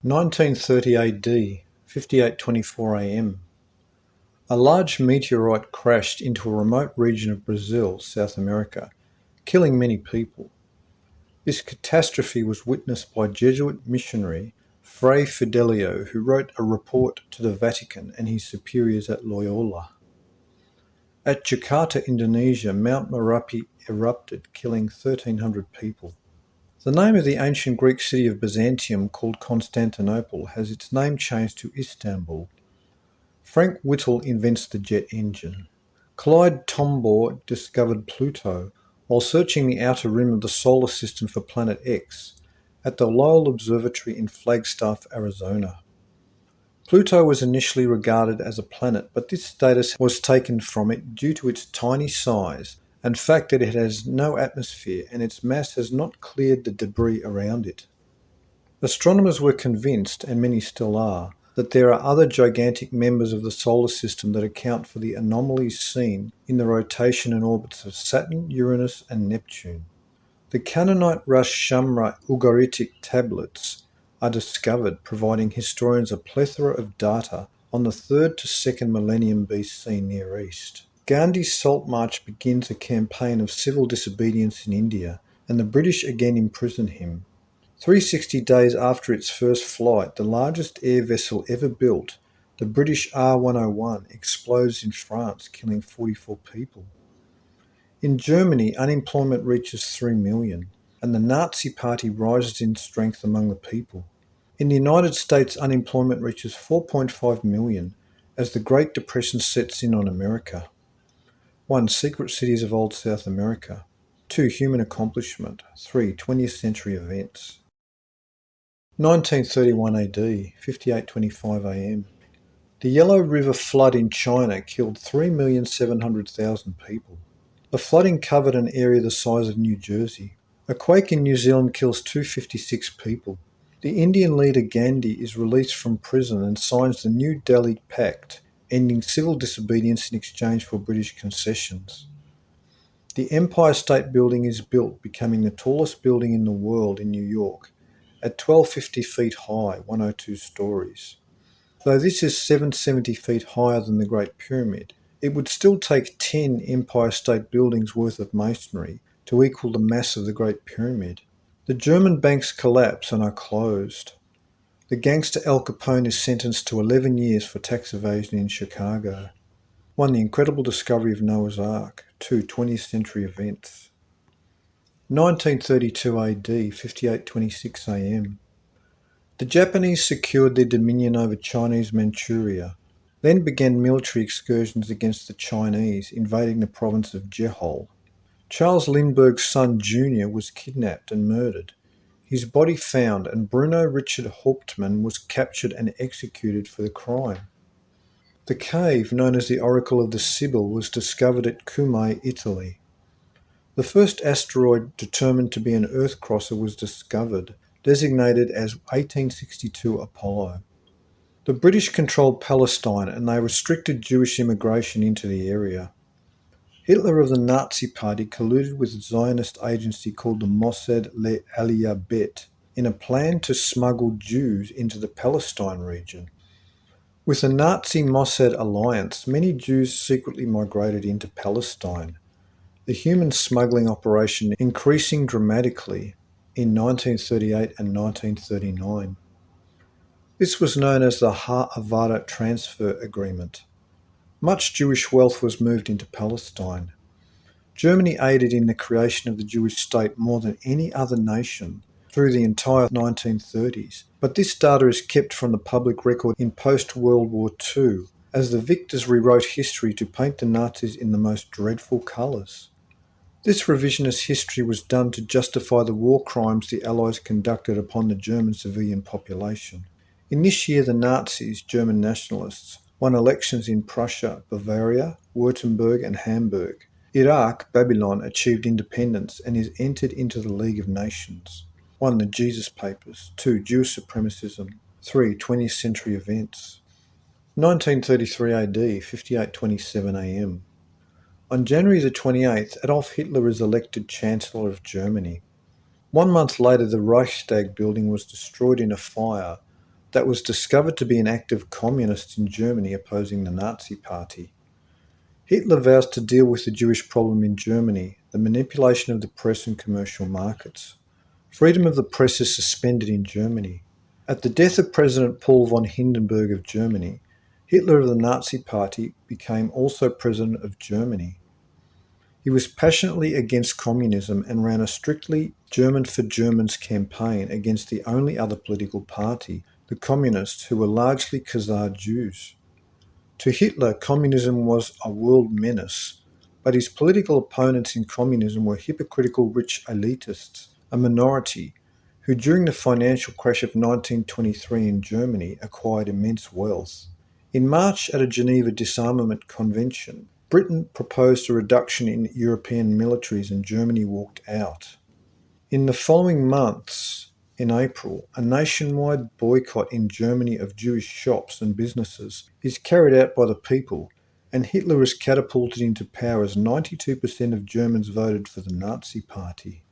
1930 AD, 58:24 am. A large meteorite crashed into a remote region of Brazil, South America, killing many people. This catastrophe was witnessed by Jesuit missionary Fray Fidelio, who wrote a report to the Vatican and his superiors at Loyola. At Jakarta, Indonesia, Mount Merapi erupted, killing 1,300 people. The name of the ancient Greek city of Byzantium, called Constantinople, has its name changed to Istanbul. Frank Whittle invents the jet engine. Clyde Tombaugh discovered Pluto while searching the outer rim of the solar system for planet X at the Lowell Observatory in Flagstaff, Arizona. Pluto was initially regarded as a planet, but this status was taken from it due to its tiny size and fact that it has no atmosphere and its mass has not cleared the debris around it. Astronomers were convinced, and many still are, that there are other gigantic members of the solar system that account for the anomalies seen in the rotation and orbits of Saturn, Uranus, and Neptune. The Canaanite Ras Shamra Ugaritic tablets are discovered, providing historians a plethora of data on the 3rd to 2nd millennium BC Near East. Gandhi's Salt March begins a campaign of civil disobedience in India, and the British again imprison him. 360 days after its first flight, the largest air vessel ever built, the British R-101, explodes in France, killing 44 people. In Germany, unemployment reaches 3 million, and the Nazi Party rises in strength among the people. In the United States, unemployment reaches 4.5 million as the Great Depression sets in on America. 1. Secret cities of old South America. 2. Human accomplishment. 3. 20th century events. 1931 AD, 58:25 am. The Yellow River flood in China killed 3,700,000 people. The flooding covered an area the size of New Jersey. A quake in New Zealand kills 256 people. The Indian leader Gandhi is released from prison and signs the New Delhi Pact, ending civil disobedience in exchange for British concessions. The Empire State Building is built, becoming the tallest building in the world in New York, at 1,250 feet high, 102 stories. Though this is 770 feet higher than the Great Pyramid, it would still take 10 Empire State Buildings worth of masonry to equal the mass of the Great Pyramid. The German banks collapse and are closed. The gangster Al Capone is sentenced to 11 years for tax evasion in Chicago. 1. The incredible discovery of Noah's Ark. 2. 20th century events. 1932 AD, 58:26 am. The Japanese secured their dominion over Chinese Manchuria, then began military excursions against the Chinese, invading the province of Jehol. Charles Lindbergh's son Jr. was kidnapped and murdered. His body found, and Bruno Richard Hauptmann was captured and executed for the crime. The cave, known as the Oracle of the Sibyl, was discovered at Cumae, Italy. The first asteroid determined to be an Earth crosser was discovered, designated as 1862 Apollo. The British controlled Palestine and they restricted Jewish immigration into the area. Hitler of the Nazi Party colluded with a Zionist agency called the Mossad le'Aliyah Bet in a plan to smuggle Jews into the Palestine region. With the Nazi-Mossad alliance, many Jews secretly migrated into Palestine, the human smuggling operation increasing dramatically in 1938 and 1939. This was known as the Ha'avara Transfer Agreement. Much Jewish wealth was moved into Palestine. Germany aided in the creation of the Jewish state more than any other nation through the entire 1930s, but this data is kept from the public record in post-World War II, as the victors rewrote history to paint the Nazis in the most dreadful colours. This revisionist history was done to justify the war crimes the Allies conducted upon the German civilian population. In this year, the Nazis, German nationalists, won elections in Prussia, Bavaria, Württemberg and Hamburg. Iraq, Babylon, achieved independence and is entered into the League of Nations. 1. The Jesus Papers. 2. Jewish supremacism. 3. 20th century events. 1933 AD, 58:27 am. On January the 28th, Adolf Hitler is elected Chancellor of Germany. 1 month later, the Reichstag building was destroyed in a fire, that was discovered to be an act of communists in Germany opposing the Nazi Party. Hitler vows to deal with the Jewish problem in Germany, the manipulation of the press and commercial markets. Freedom of the press is suspended in Germany. At the death of President Paul von Hindenburg of Germany, Hitler of the Nazi Party became also President of Germany. He was passionately against communism and ran a strictly German for Germans campaign against the only other political party, the Communists, who were largely Khazar Jews. To Hitler, communism was a world menace, but his political opponents in communism were hypocritical rich elitists, a minority, who during the financial crash of 1923 in Germany acquired immense wealth. In March at a Geneva disarmament convention, Britain proposed a reduction in European militaries and Germany walked out. In the following months, in April, a nationwide boycott in Germany of Jewish shops and businesses is carried out by the people, and Hitler is catapulted into power as 92% of Germans voted for the Nazi Party.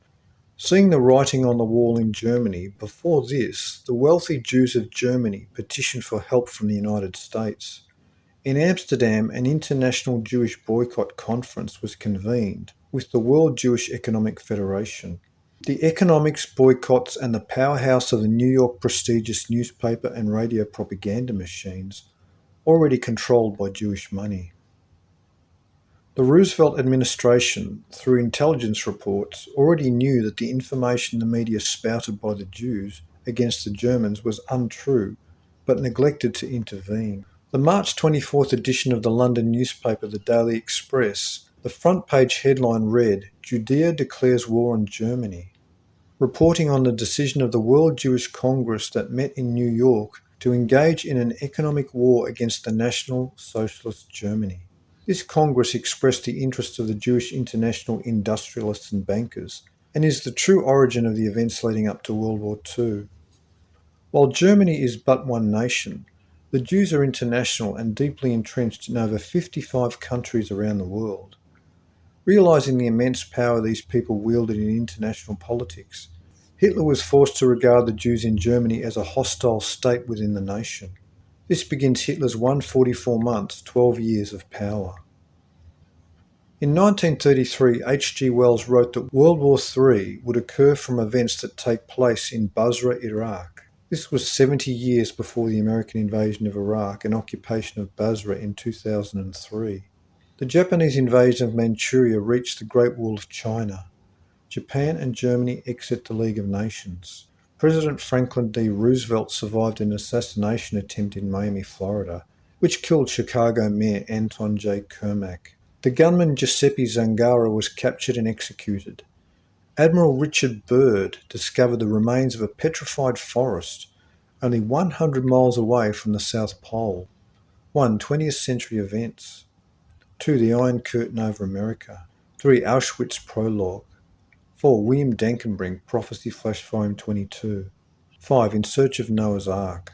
Seeing the writing on the wall in Germany, before this, the wealthy Jews of Germany petitioned for help from the United States. In Amsterdam, an international Jewish boycott conference was convened with the World Jewish Economic Federation. The economics boycotts and the powerhouse of the New York prestigious newspaper and radio propaganda machines, already controlled by Jewish money. The Roosevelt administration, through intelligence reports, already knew that the information the media spouted by the Jews against the Germans was untrue, but neglected to intervene. The March 24th edition of the London newspaper The Daily Express, the front page headline read, "Judea declares war on Germany," reporting on the decision of the World Jewish Congress that met in New York to engage in an economic war against the National Socialist Germany. This Congress expressed the interests of the Jewish international industrialists and bankers, and is the true origin of the events leading up to World War II. While Germany is but one nation, the Jews are international and deeply entrenched in over 55 countries around the world. Realising the immense power these people wielded in international politics, Hitler was forced to regard the Jews in Germany as a hostile state within the nation. This begins Hitler's 144 months, 12 years of power. In 1933, H.G. Wells wrote that World War III would occur from events that take place in Basra, Iraq. This was 70 years before the American invasion of Iraq and occupation of Basra in 2003. The Japanese invasion of Manchuria reached the Great Wall of China. Japan and Germany exit the League of Nations. President Franklin D. Roosevelt survived an assassination attempt in Miami, Florida, which killed Chicago Mayor Anton J. Kermack. The gunman Giuseppe Zangara was captured and executed. Admiral Richard Byrd discovered the remains of a petrified forest only 100 miles away from the South Pole. 1. 20th century events. 2. The Iron Curtain over America. 3. Auschwitz prologue. 4. William Dankenbrink, Prophecy Flash Volume 22. 5. In Search of Noah's Ark.